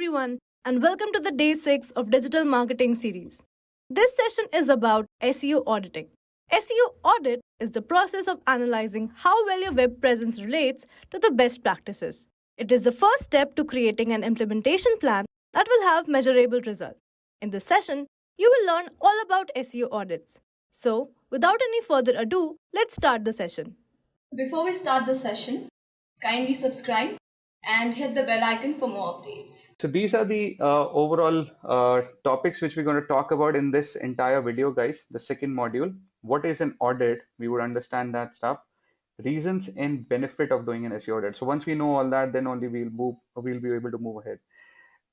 everyone, and welcome to the day 6 of Digital Marketing Series. This session is about SEO auditing. SEO audit is the process of analyzing how well your web presence relates to the best practices. It is the first step to creating an implementation plan that will have measurable results. In this session, you will learn all about SEO audits. So, without any further ado, let's start the session. Before we start the session, kindly subscribe and hit the bell icon for more updates. So these are the overall topics which we're going to talk about in this entire video, guys. The second module, what is an audit? We would understand that stuff. Reasons and benefit of doing an SEO audit. So once we know all that, then only we'll be able to move ahead.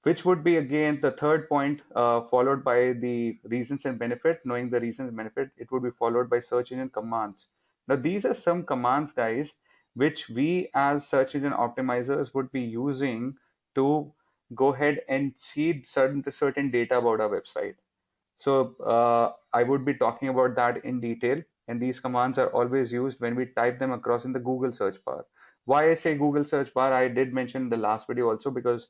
Which would be again the third point, followed by the reasons and benefit. Knowing the reasons and benefit, it would be followed by search engine commands. Now these are some commands, guys, which we as search engine optimizers would be using to go ahead and seed certain data about our website. So I would be talking about that in detail, and these commands are always used when we type them across in the Google search bar. Why I say Google search bar, I did mention in the last video also, because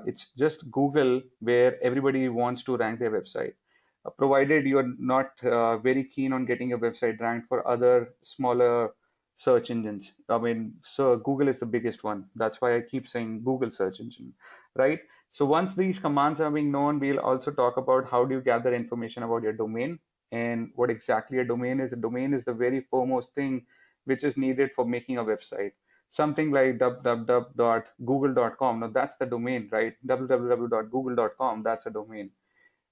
it's just Google where everybody wants to rank their website. Provided you're not very keen on getting your website ranked for other smaller search engines. I mean, so Google is the biggest one. That's why I keep saying Google search engine, right? So once these commands are being known, we'll also talk about how do you gather information about your domain and what exactly a domain is. A domain is the very foremost thing which is needed for making a website. Something like www.google.com. Now that's the domain, right? www.google.com, that's a domain.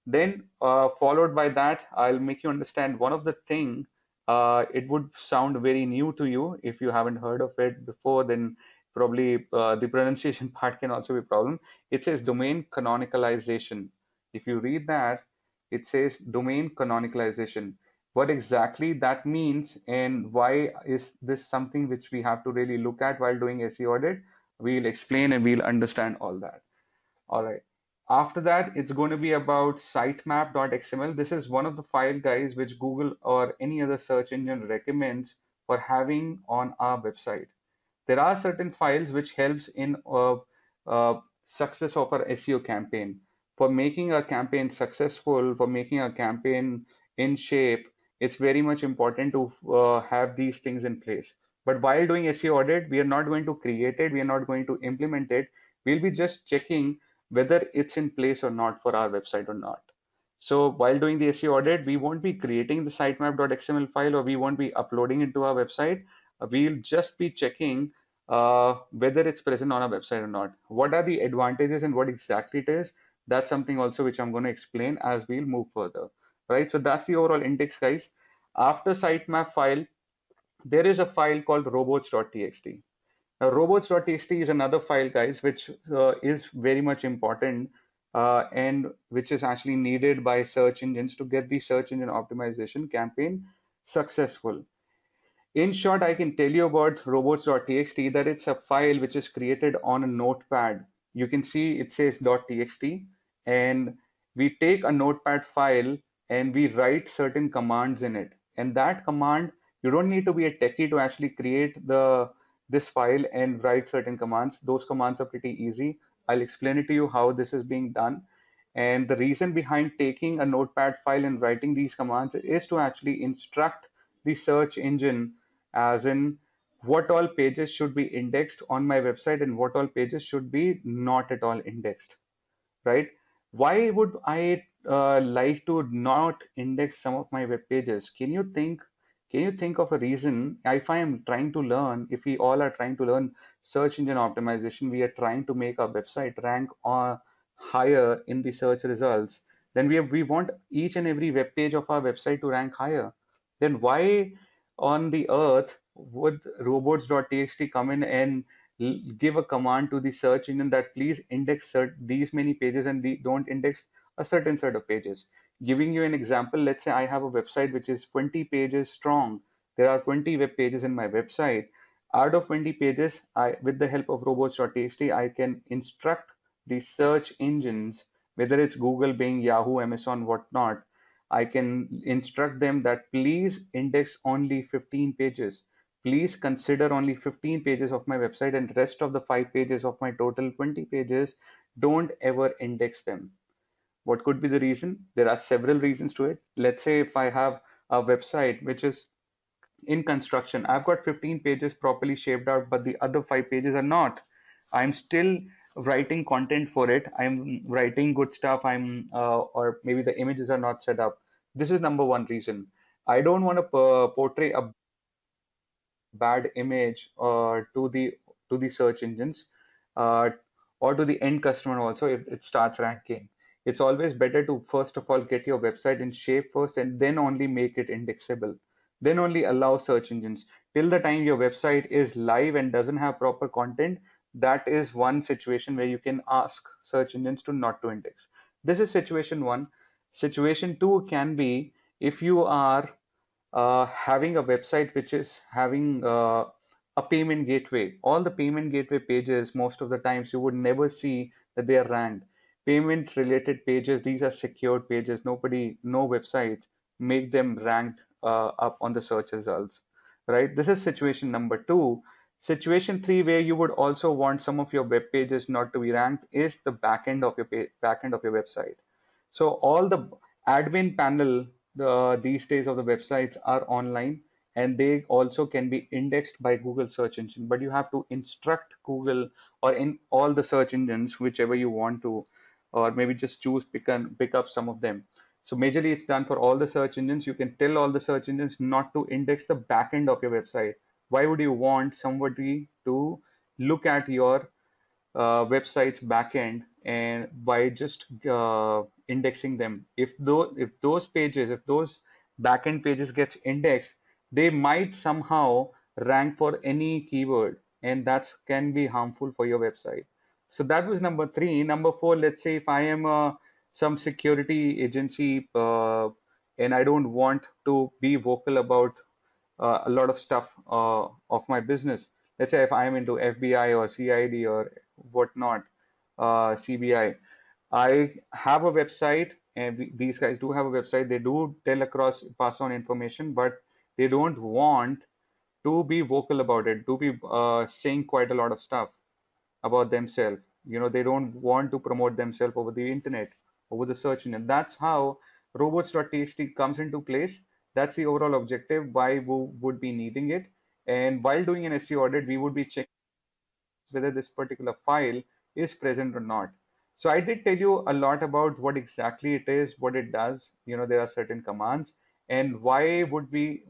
Then followed by that, I'll make you understand one of the thing. It would sound very new to you if you haven't heard of it before. Then probably the pronunciation part can also be a problem. It says domain canonicalization. If you read that, it says domain canonicalization. What exactly that means and why is this something which we have to really look at while doing SEO audit? We'll explain and we'll understand all that. All right. After that, it's going to be about sitemap.xml. This is one of the file, guys, which Google or any other search engine recommends for having on our website. There are certain files which helps in success of our SEO campaign. For making a campaign successful, for making a campaign in shape, it's very much important to have these things in place. But while doing SEO audit, we are not going to create it. We are not going to implement it. We'll be just checking whether it's in place or not for our website or not. So while doing the SEO audit, we won't be creating the sitemap.xml file or we won't be uploading it to our website. We'll just be checking whether it's present on our website or not. What are the advantages and what exactly it is? That's something also which I'm going to explain as we'll move further. Right. So that's the overall index, guys. After sitemap file, there is a file called robots.txt. Now, robots.txt is another file, guys, which is very much important and which is actually needed by search engines to get the search engine optimization campaign successful. In short, I can tell you about robots.txt that it's a file which is created on a notepad. You can see it says .txt, and we take a notepad file and we write certain commands in it. And that command, you don't need to be a techie to actually create this file and write certain commands. Those commands are pretty easy. I'll explain it to you how this is being done. And the reason behind taking a notepad file and writing these commands is to actually instruct the search engine as in what all pages should be indexed on my website and what all pages should be not at all indexed, right? Why would I like to not index some of my web pages? Can you think of a reason? If I am trying to learn, if we all are trying to learn search engine optimization, we are trying to make our website rank higher in the search results, then we want each and every web page of our website to rank higher. Then why on the earth would robots.txt come in and give a command to the search engine that please index these many pages and don't index a certain set of pages? Giving you an example, let's say I have a website which is 20 pages strong. There are 20 web pages in my website. Out of 20 pages, with the help of robots.txt, I can instruct the search engines, whether it's Google, Bing, Yahoo, Amazon, whatnot. I can instruct them that please index only 15 pages. please consider only 15 pages of my website and rest of the 5 pages of my total 20 pages, don't ever index them. What could be the reason? There are several reasons to it. Let's say if I have a website which is in construction, I've got 15 pages properly shaped out, but the other 5 pages are not. I'm still writing content for it. I'm writing good stuff. Or maybe the images are not set up. This is number one reason. I don't want to portray a bad image to the search engines, uh, or to the end customer also if it starts ranking. It's always better to first of all get your website in shape first and then only make it indexable. Then only allow search engines. Till the time your website is live and doesn't have proper content, that is one situation where you can ask search engines to not to index. This is situation one. Situation two can be if you are having a website which is having a payment gateway. All the payment gateway pages, most of the times, you would never see that they are ranked. Payment related pages, these are secured pages. No websites make them ranked up on the search results, right? This is situation number two. Situation three, where you would also want some of your web pages not to be ranked, is the backend of your backend of your website. So all the admin panel these days of the websites are online, and they also can be indexed by Google search engine. But you have to instruct Google or in all the search engines, whichever you want to, or maybe just choose pick up some of them. So majorly it's done for all the search engines. You can tell all the search engines not to index the backend of your website. Why would you want somebody to look at your website's backend and by just indexing them? If those backend pages gets indexed, they might somehow rank for any keyword, and that can be harmful for your website. So that was number three. Number four, let's say if I am some security agency, and I don't want to be vocal about a lot of stuff of my business. Let's say if I'm into FBI or CID or whatnot, CBI, I have a website, and these guys do have a website. They do pass on information, but they don't want to be vocal about it, to be saying quite a lot of stuff about themselves. They don't want to promote themselves over the internet, over the search engine. That's how robots.txt comes into place. That's the overall objective, why we would be needing it. And while doing an SEO audit, we would be checking whether this particular file is present or not. So I did tell you a lot about what exactly it is, what it does. There are certain commands, and why would we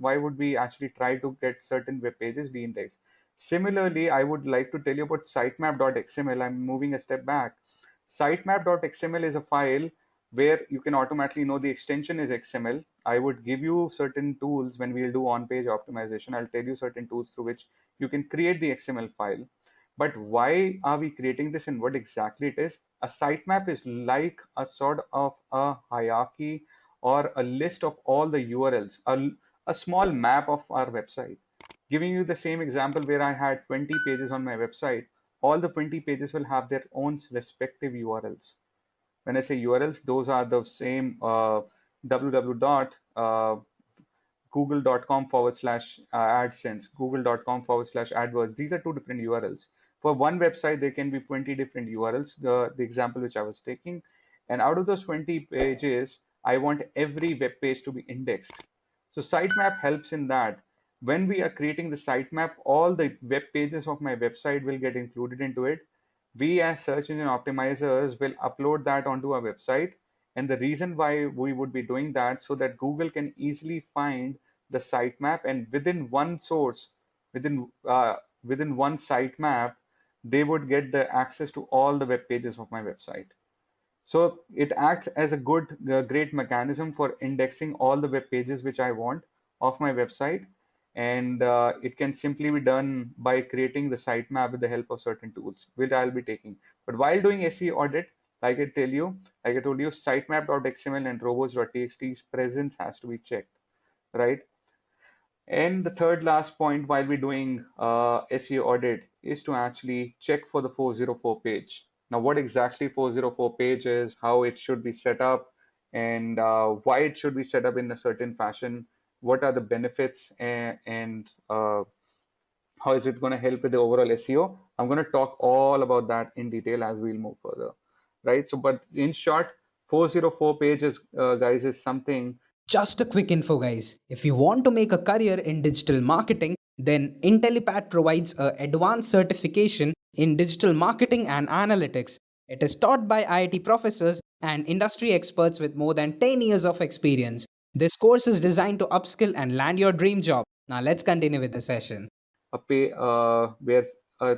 actually try to get certain web pages de-indexed. Similarly, I would like to tell you about sitemap.xml. I'm moving a step back. Sitemap.xml is a file where you can automatically know the extension is XML. I would give you certain tools when we'll do on-page optimization. I'll tell you certain tools through which you can create the XML file. But why are we creating this and what exactly it is? A sitemap is like a sort of a hierarchy or a list of all the URLs, a small map of our website. Giving you the same example where I had 20 pages on my website, all the 20 pages will have their own respective URLs. When I say URLs, those are the same www dot google.com/AdSense, google.com/AdWords. These are two different URLs. For one website, there can be 20 different URLs, the example which I was taking. And out of those 20 pages, I want every web page to be indexed. So sitemap helps in that. When we are creating the sitemap, all the web pages of my website will get included into it. We as search engine optimizers will upload that onto our website. And the reason why we would be doing that, so that Google can easily find the sitemap, and within one source, within within one sitemap, they would get the access to all the web pages of my website. So it acts as a great mechanism for indexing all the web pages which I want of my website. And it can simply be done by creating the sitemap with the help of certain tools, which I'll be taking. But while doing SEO audit, like I told you, sitemap.xml and robots.txt's presence has to be checked, right? And the third last point while we're doing SEO audit is to actually check for the 404 page. Now, what exactly 404 page is, how it should be set up, and why it should be set up in a certain fashion. What are the benefits and How is it going to help with the overall SEO? I'm going to talk all about that in detail as we'll move further, right? So, but in short, 404 pages, guys, is something. Just a quick info, guys. If you want to make a career in digital marketing, then Intellipaat provides a advanced certification in digital marketing and analytics. It is taught by IIT professors and industry experts with more than 10 years of experience. This course is designed to upskill and land your dream job. Now let's continue with the session. A pay where a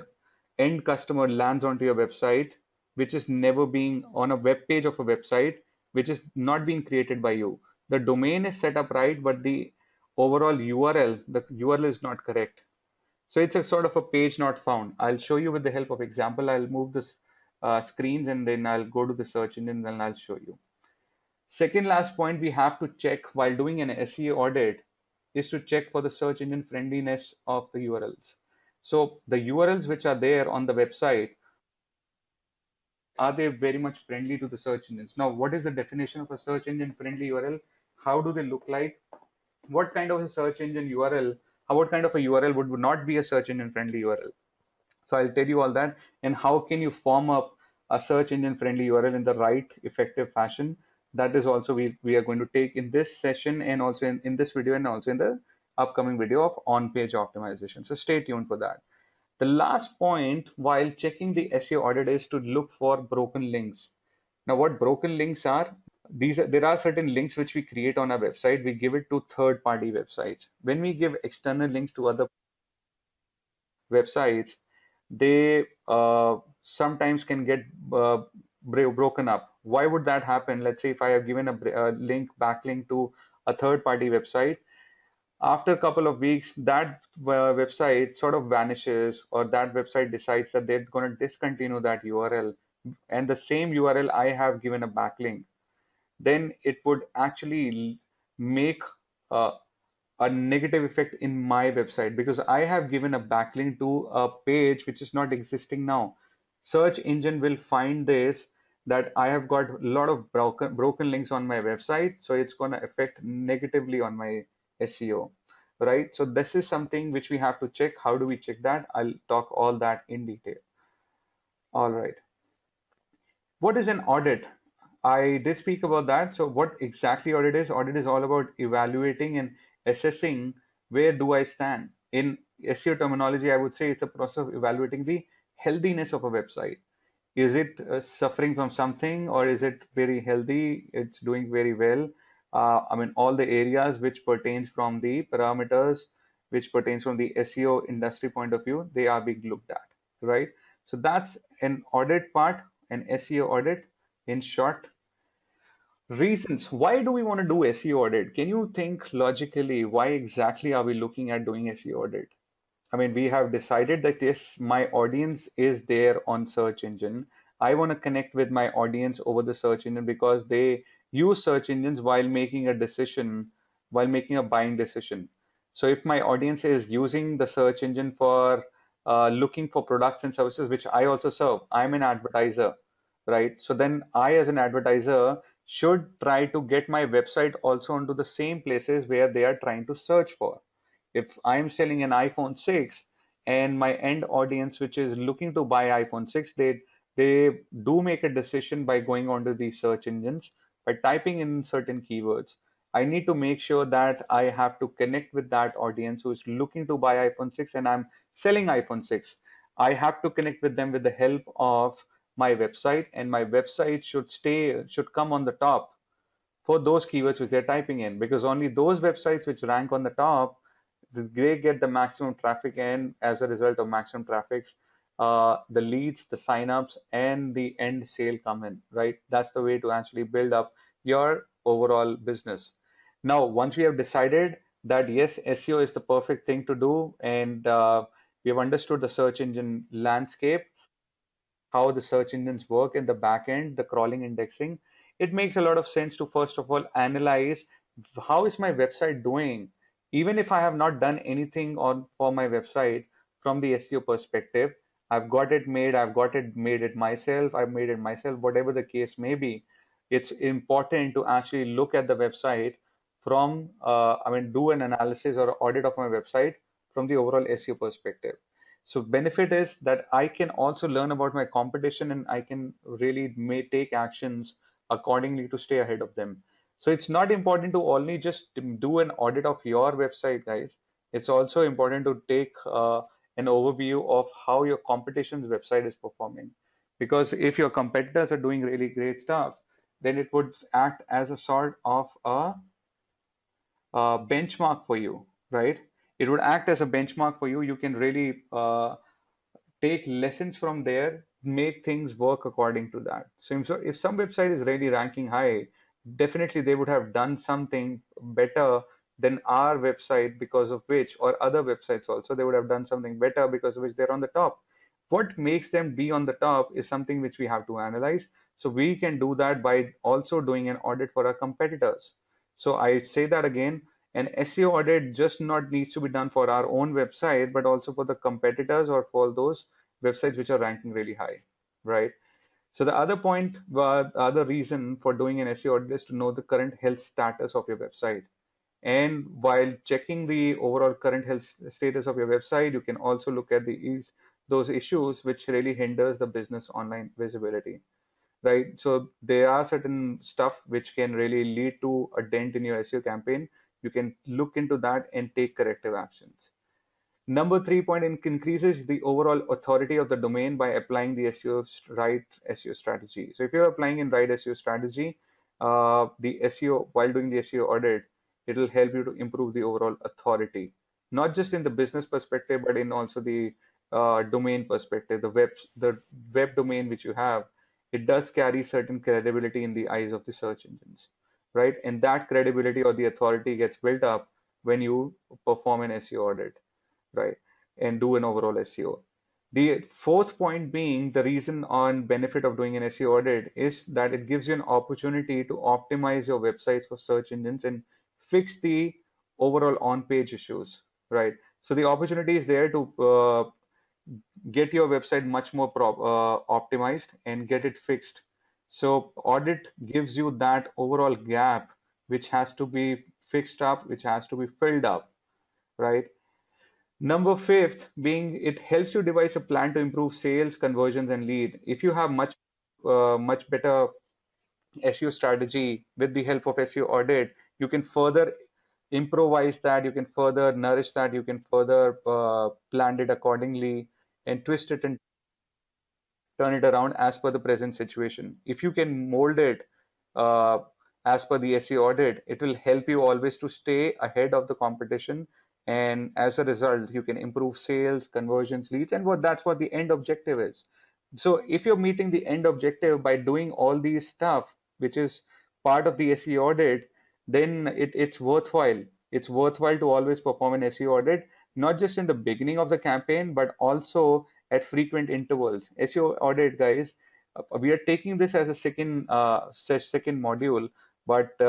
end customer lands onto your website, which is never being on a web page of a website, which is not being created by you. The domain is set up right, but the overall URL, the URL is not correct. So it's a sort of a page not found. I'll show you with the help of example. I'll move this screens and then I'll go to the search engine and I'll show you. Second last point we have to check while doing an SEO audit is to check for the search engine friendliness of the URLs. So the URLs which are there on the website, are they very much friendly to the search engines? Now, what is the definition of a search engine friendly URL? How do they look like? What kind of a search engine URL? What kind of a URL would not be a search engine friendly URL? So I'll tell you all that, and how can you form up a search engine friendly URL in the right effective fashion. That is also we are going to take in this session and also in this video and also in the upcoming video of on-page optimization. So stay tuned for that. The last point while checking the SEO audit is to look for broken links. Now, what broken links are? There are certain links which we create on our website. We give it to third-party websites. When we give external links to other websites, they sometimes can get broken up. Why would that happen? Let's say if I have given a link backlink to a third-party website, after a couple of weeks, that website sort of vanishes, or that website decides that they're going to discontinue that URL, and the same URL I have given a backlink, then it would actually make uh, a negative effect in my website because I have given a backlink to a page which is not existing now. Search engine will find this, that I have got a lot of broken links on my website, so it's going to affect negatively on my SEO, right? So this is something which we have to check. How do we check that? I'll talk all that in detail. All right. What is an audit? I did speak about that. So what exactly audit is? Audit is all about evaluating and assessing where do I stand. In SEO terminology, I would say it's a process of evaluating the healthiness of a website. Is it suffering from something, or is it very healthy? It's doing very well. I mean, all the areas which pertains from the parameters, which pertains from the SEO industry point of view, they are being looked at, right? So that's an audit part, an SEO audit in short. Reasons. Why do we want to do SEO audit? Can you think logically why exactly are we looking at doing SEO audit? I mean, we have decided that yes, my audience is there on search engine. I want to connect with my audience over the search engine because they use search engines while making a decision, while making a buying decision. So if my audience is using the search engine for looking for products and services, which I also serve, I'm an advertiser, right? So then I, as an advertiser, should try to get my website also onto the same places where they are trying to search for. If I'm selling an iPhone 6 and my end audience, which is looking to buy iPhone 6, they do make a decision by going onto these search engines by typing in certain keywords. I need to make sure that I have to connect with that audience who is looking to buy iPhone 6 and I'm selling iPhone 6. I have to connect with them with the help of my website, and my website should come on the top for those keywords which they're typing in, because only those websites which rank on the top, they get the maximum traffic, and as a result of maximum traffics, the leads, the signups, and the end sale come in, right? That's the way to actually build up your overall business. Now, once we have decided that yes, SEO is the perfect thing to do, and we have understood the search engine landscape, how the search engines work in the back end, the crawling indexing, it makes a lot of sense to first of all analyze how is my website doing, even if I have not done anything on for my website from the SEO perspective. I've got it made it myself, I've made it myself, whatever the case may be. It's important to actually look at the website from, I mean, do an analysis or audit of my website from the overall SEO perspective. So benefit is that I can also learn about my competition and I can really may take actions accordingly to stay ahead of them. So it's not important to only just do an audit of your website, guys. It's also important to take an overview of how your competition's website is performing. Because if your competitors are doing really great stuff, then it would act as a sort of a benchmark for you, right? It would act as a benchmark for you. You can really take lessons from there, make things work according to that. So if some website is really ranking high, definitely they would have done something better than our website, because of which, or other websites also, they would have done something better because of which they're on the top. What makes them be on the top is something which we have to analyze. So we can do that by also doing an audit for our competitors. So I say that again, an SEO audit just not needs to be done for our own website, but also for the competitors or for those websites which are ranking really high, right? So the other point, the other reason for doing an SEO audit is to know the current health status of your website. And while checking the overall current health status of your website, you can also look at those issues which really hinders the business online visibility, right? So there are certain stuff which can really lead to a dent in your SEO campaign. You can look into that and take corrective actions. Number 3 point increases the overall authority of the domain by applying the right SEO strategy. So if you're applying in right SEO strategy, the SEO while doing the SEO audit, it will help you to improve the overall authority, not just in the business perspective, but in also the domain perspective. The web domain which you have, it does carry certain credibility in the eyes of the search engines, right? And that credibility or the authority gets built up when you perform an SEO audit, right? And do an overall SEO. The fourth point being the reason on benefit of doing an SEO audit is that it gives you an opportunity to optimize your websites for search engines and fix the overall on-page issues, right? So the opportunity is there to get your website much more optimized and get it fixed. So audit gives you that overall gap which has to be fixed up, which has to be filled up, right? Number fifth being it helps you devise a plan to improve sales, conversions, and lead. If you have much better SEO strategy with the help of SEO audit, you can further improvise that, you can further nourish that, you can further plan it accordingly and twist it and turn it around as per the present situation. If you can mold it uh, as per the SEO audit, it will help you always to stay ahead of the competition. And as a result, you can improve sales, conversions, leads, and that's what the end objective is. So if you're meeting the end objective by doing all these stuff, which is part of the SEO audit, then it's worthwhile. It's worthwhile to always perform an SEO audit, not just in the beginning of the campaign, but also at frequent intervals. SEO audit, guys, we are taking this as a second module, but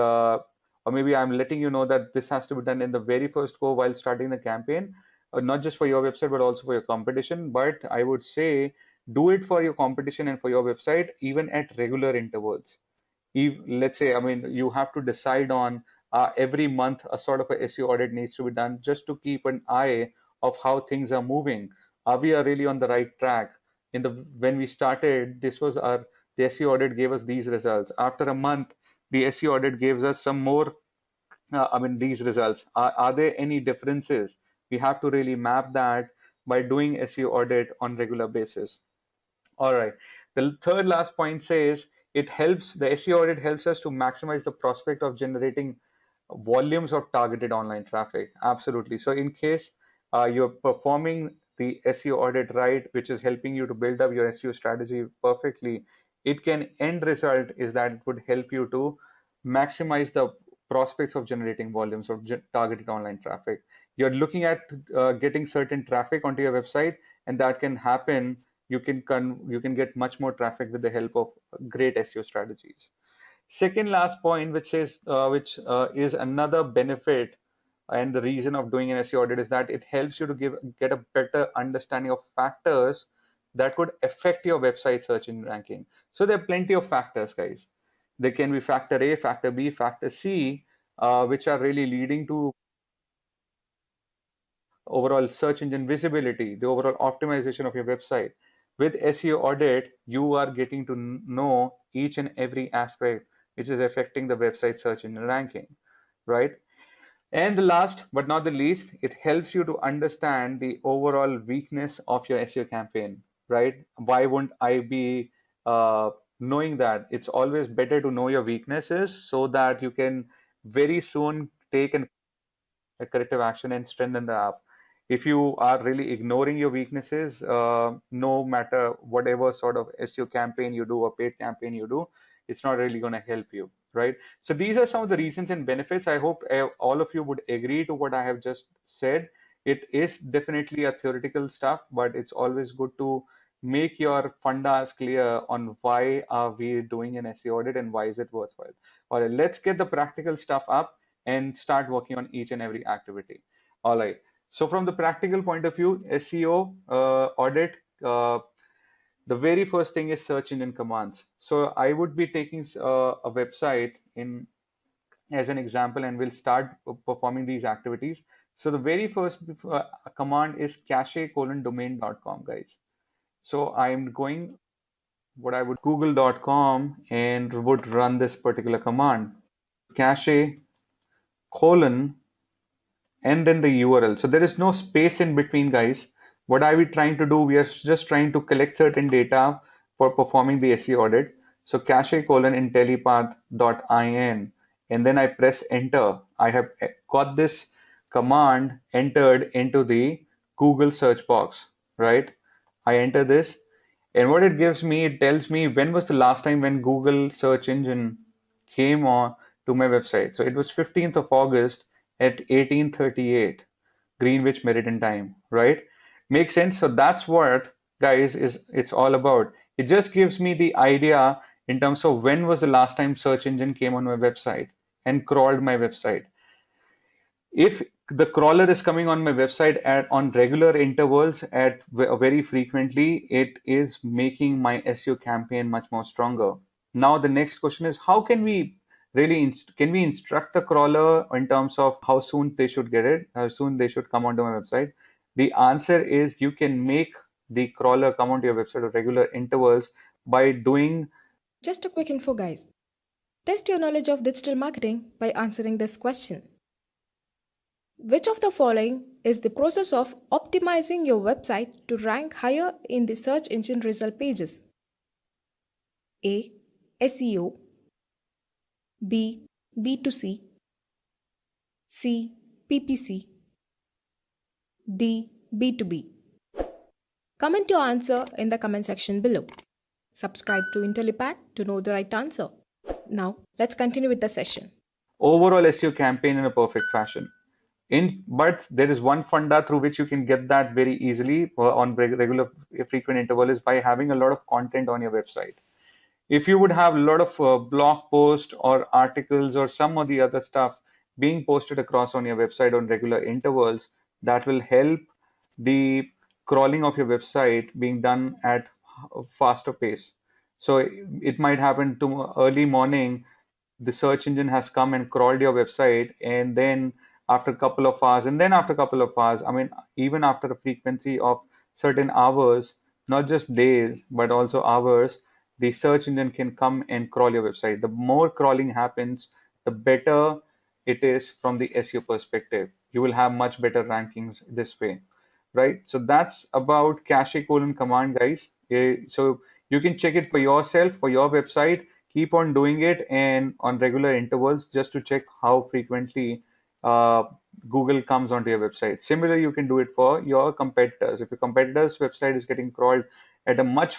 or maybe I'm letting you know that this has to be done in the very first go while starting the campaign, not just for your website, but also for your competition. But I would say do it for your competition and for your website, even at regular intervals. If, let's say, I mean, you have to decide on every month a sort of a SEO audit needs to be done just to keep an eye of how things are moving. Are we really on the right track? In the when we started, this was our the SEO audit gave us these results. After a month, the SEO audit gives us some more. I mean, these results. Are there any differences? We have to really map that by doing SEO audit on regular basis. All right. The third last point says the SEO audit helps us to maximize the prospect of generating volumes of targeted online traffic. Absolutely. So in case you're performing the SEO audit right, which is helping you to build up your SEO strategy perfectly, it can end result is that it would help you to maximize the prospects of generating volumes of targeted online traffic. You're looking at getting certain traffic onto your website, and that can happen. You can get much more traffic with the help of great SEO strategies. Second last point, which is another benefit and the reason of doing an SEO audit is that it helps you to get a better understanding of factors that could affect your website search engine ranking. So there are plenty of factors, guys. There can be factor A, factor B, factor C, which are really leading to overall search engine visibility, the overall optimization of your website. With SEO audit, you are getting to know each and every aspect which is affecting the website search engine ranking, right? And the last but not the least, it helps you to understand the overall weakness of your SEO campaign, right? Why wouldn't I be knowing that? It's always better to know your weaknesses so that you can very soon take a corrective action and strengthen the app. If you are really ignoring your weaknesses, no matter whatever sort of SEO campaign you do or paid campaign you do, it's not really going to help you, right? So these are some of the reasons and benefits. I hope all of you would agree to what I have just said. It is definitely a theoretical stuff, but it's always good to make your fundas clear on why are we doing an SEO audit and why is it worthwhile. All right, let's get the practical stuff up and start working on each and every activity. All right. So from the practical point of view, SEO audit, the very first thing is search engine commands. So I would be taking a website in as an example, and we'll start performing these activities. So the very first command is cache:/domain.com, guys. So I'm going what I would google.com and would run this particular command, cache colon and then the URL. So there is no space in between, guys. What are we trying to do? We are just trying to collect certain data for performing the SEO audit. So cache colon intellipaat.in, and then I press enter. I have got this command entered into the Google search box, right? I enter this, and what it gives me, it tells me when was the last time when Google search engine came on to my website. So it was 15th of August at 1838 Greenwich Meridian Time, right? Makes sense. So that's what, guys, is it's all about. It just gives me the idea in terms of when was the last time search engine came on my website and crawled my website. If the crawler is coming on my website on regular intervals at very frequently, it is making my SEO campaign much more stronger. Now the next question is, how can we really can we instruct the crawler in terms of how soon they should get it, how soon they should come onto my website? The answer is you can make the crawler come onto your website at regular intervals by doing. Just a quick info, guys. Test your knowledge of digital marketing by answering this question. Which of the following is the process of optimizing your website to rank higher in the search engine result pages? A. SEO, B. B2C, C. PPC, D. B2B. Comment your answer in the comment section below. Subscribe to Intellipaat to know the right answer. Now, let's continue with the session. Overall SEO campaign in a perfect fashion. But there is one funda through which you can get that very easily on regular frequent interval is by having a lot of content on your website. If you would have a lot of blog posts or articles or some of the other stuff being posted across on your website on regular intervals, that will help the crawling of your website being done at a faster pace. So it might happen to early morning, the search engine has come and crawled your website, and then after a couple of hours, and then after a couple of hours, I mean, even after a frequency of certain hours, not just days, but also hours, the search engine can come and crawl your website. The more crawling happens, the better it is from the SEO perspective. You will have much better rankings this way, right? So that's about cache colon command, guys. So you can check it for yourself, for your website. Keep on doing it and on regular intervals just to check how frequently uh, Google comes onto your website. Similarly, you can do it for your competitors. If your competitor's website is getting crawled at a much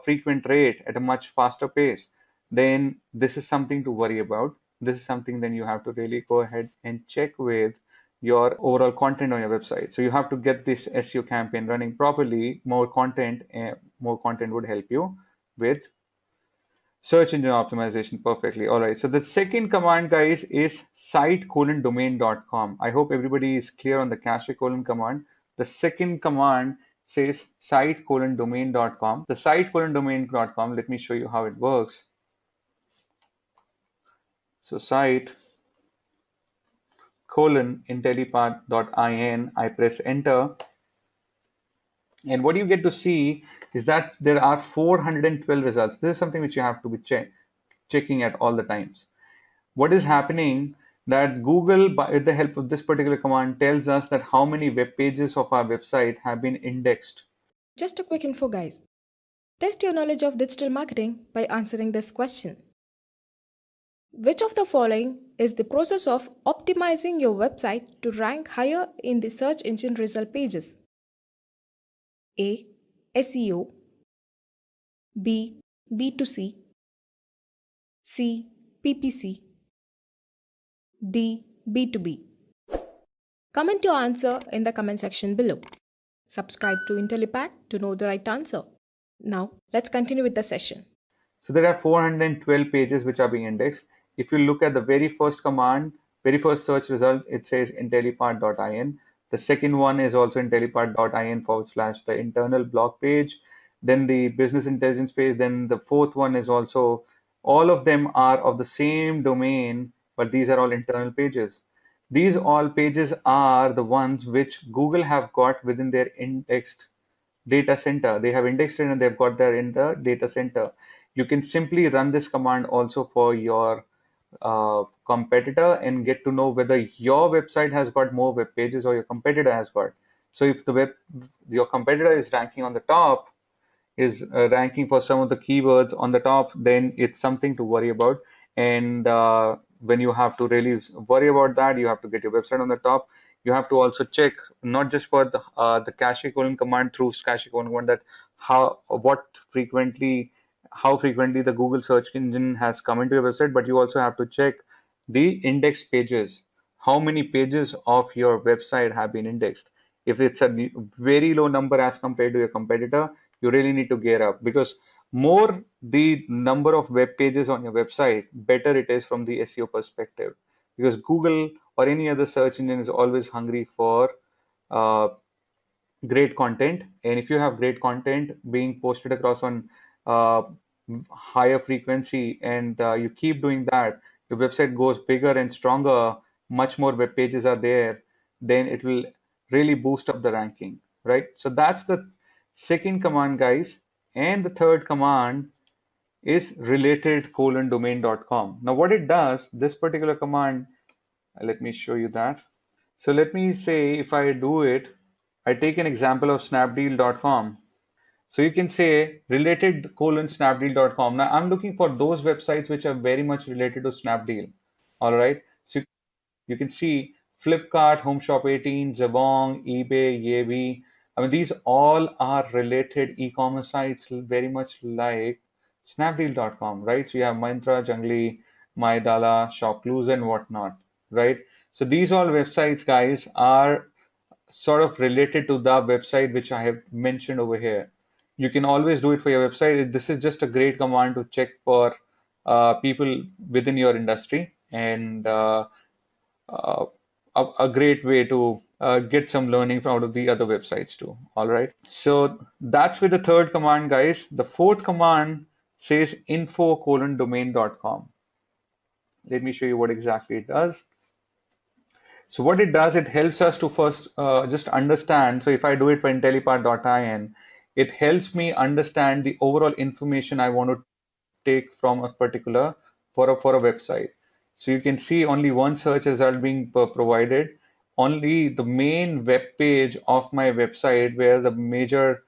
frequent rate, at a much faster pace, then this is something to worry about. This is something then you have to really go ahead and check with your overall content on your website. So you have to get this SEO campaign running properly. More content would help you with search engine optimization perfectly. All right. So the second command, guys, is site:/domain.com. I hope everybody is clear on the cache colon command. The second command says site:/domain.com. The site:/domain.com, let me show you how it works. So Intellipaat.in. I press enter. And what you get to see is that there are 412 results. This is something which you have to be checking at all the times. What is happening that Google, with the help of this particular command, tells us that how many web pages of our website have been indexed. Just a quick info, guys. Test your knowledge of digital marketing by answering this question. Which of the following is the process of optimizing your website to rank higher in the search engine result pages? A. SEO, B. B2C, C. PPC, D. B2B. Comment your answer in the comment section below. Subscribe to Intellipaat to know the right answer. Now, let's continue with the session. So there are 412 pages which are being indexed. If you look at the very first command, very first search result, it says Intellipaat.in. The second one is also Intellipaat.in / the internal blog page. Then the business intelligence page. Then the fourth one is also, all of them are of the same domain, but these are all internal pages. These all pages are the ones which Google have got within their indexed data center. They have indexed it and they've got there in the data center. You can simply run this command also for your competitor and get to know whether your website has got more web pages or your competitor has got. So if your competitor is ranking on the top, is ranking for some of the keywords on the top, then it's something to worry about. And when you have to really worry about that, you have to get your website on the top. You have to also check not just for the cache colon command through cache colon command, that how frequently the Google search engine has come into your website, but you also have to check the index pages. How many pages of your website have been indexed? If it's a very low number as compared to your competitor, you really need to gear up, because more the number of web pages on your website, better it is from the SEO perspective, because Google or any other search engine is always hungry for uh, great content. And if you have great content being posted across on uh, higher frequency, and you keep doing that, your website goes bigger and stronger, much more web pages are there, then it will really boost up the ranking, right? So that's the second command, guys. And the third command is related domain.com. Now what it does, this particular command, let me show you that. So let me say if I do it, I take an example of snapdeal.com. So you can say related snapdeal.com. Now I'm looking for those websites which are very much related to Snapdeal. All right. So you can see Flipkart, Home Shop 18, Jabong, eBay, Yevi. I mean, these all are related e-commerce sites very much like snapdeal.com, right? So you have Myntra, Jungly, Maidala, Shopclues, and whatnot, right? So these all websites, guys, are sort of related to the website which I have mentioned over here. You can always do it for your website. This is just a great command to check for people within your industry, and uh, a great way to get some learning out of the other websites too. All right. So that's with the third command, guys. The fourth command says info:/domain.com. Let me show you what exactly it does. So what it does, it helps us to first just understand. So if I do it for Intellipaat.in, it helps me understand the overall information I want to take from a particular for a website. So you can see only one search result being provided, only the main web page of my website where the major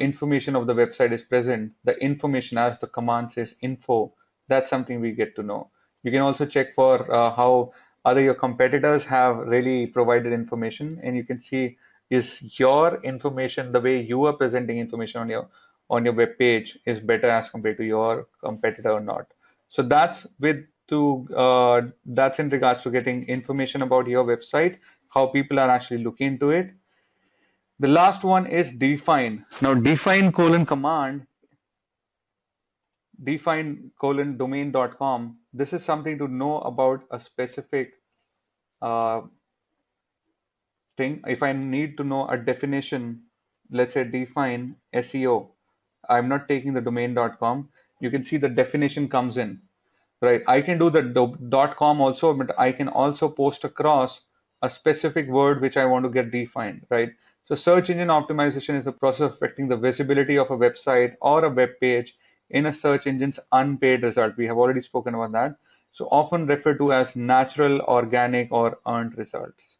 information of the website is present. The information, as the command says, info, that's something we get to know. You can also check for how other your competitors have really provided information, and you can see is your information, the way you are presenting information on your web page, is better as compared to your competitor or not. So that's in regards to getting information about your website, how people are actually looking into it. The last one is define. Now define:/domain.com. This is something to know about a specific uh, thing. If I need to know a definition, let's say define SEO, I'm not taking the domain.com. You can see the definition comes in, right? I can do the .com also, but I can also post across a specific word which I want to get defined, right? So search engine optimization is the process of affecting the visibility of a website or a web page in a search engine's unpaid result. We have already spoken about that. So often referred to as natural, organic, or earned results,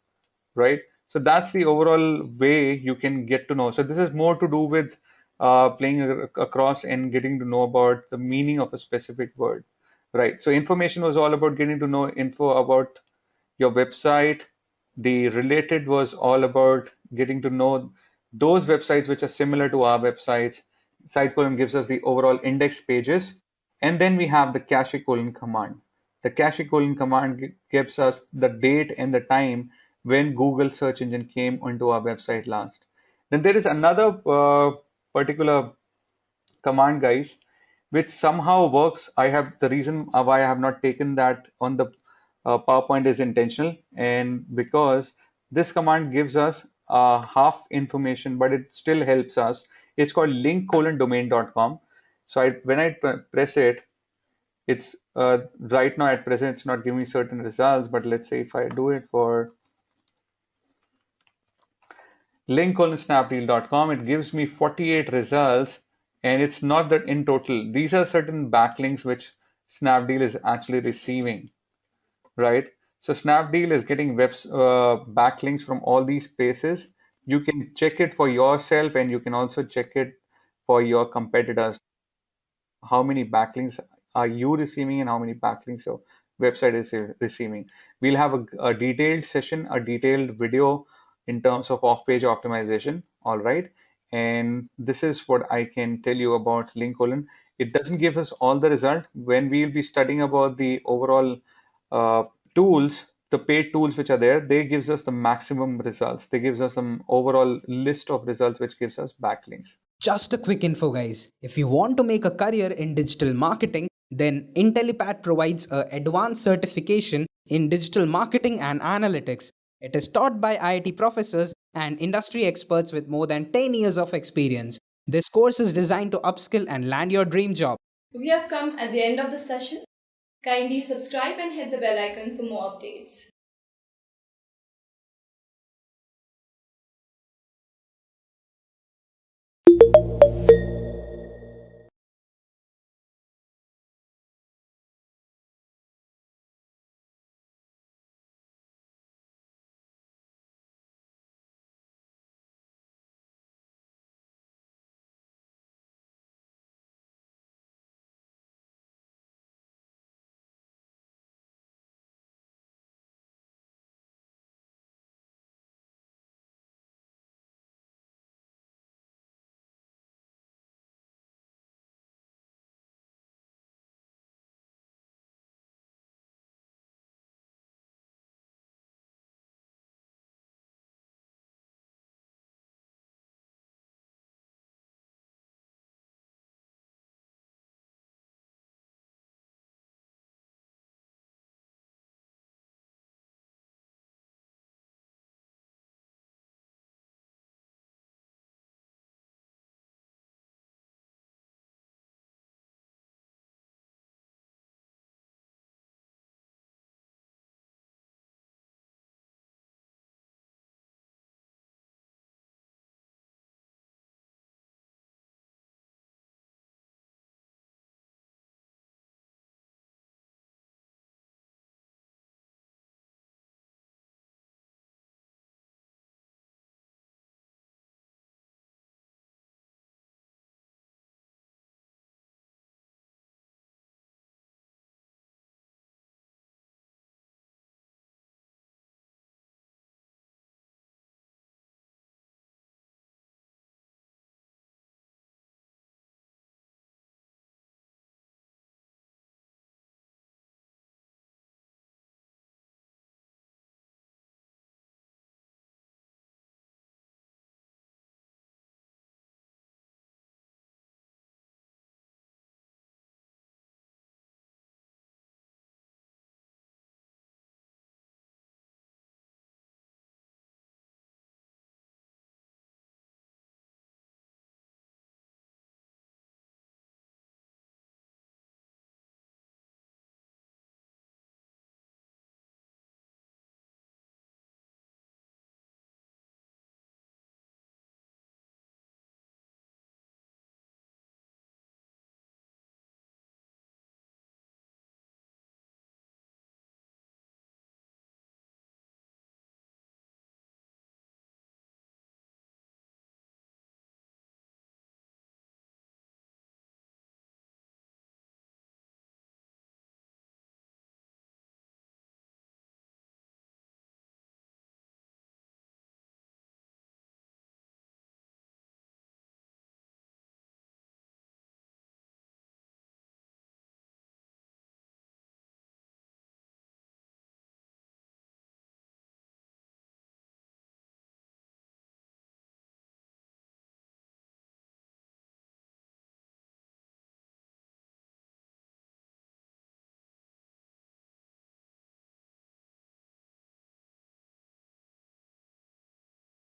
right? So that's the overall way you can get to know. So this is more to do with playing across and getting to know about the meaning of a specific word, right? So information was all about getting to know info about your website. The related was all about getting to know those websites which are similar to our websites. Site colon gives us the overall index pages. And then we have the cache colon command. The cache colon command gives us the date and the time when Google search engine came onto our website last. Then there is another particular command, guys, which somehow works. I have the reason why I have not taken that on the PowerPoint is intentional, and because this command gives us half information, but it still helps us. It's called link:/domain.com. So when I press it, it's right now at present it's not giving me certain results. But let's say if I do it for link:/snapdeal.com, it gives me 48 results, and it's not that in total. These are certain backlinks which Snapdeal is actually receiving, right? So Snapdeal is getting backlinks from all these places. You can check it for yourself, and you can also check it for your competitors. How many backlinks are you receiving and how many backlinks your website is receiving. We'll have a detailed session, a detailed video in terms of off-page optimization. All right. And this is what I can tell you about link colon. It doesn't give us all the result. When we'll be studying about the overall tools, the paid tools which are there, they gives us the maximum results. They gives us some overall list of results which gives us backlinks. Just a quick info, guys. If you want to make a career in digital marketing, then Intellipaat provides an advanced certification in digital marketing and analytics. It is taught by IIT professors and industry experts with more than 10 years of experience. This course is designed to upskill and land your dream job. We have come at the end of the session. Kindly subscribe and hit the bell icon for more updates.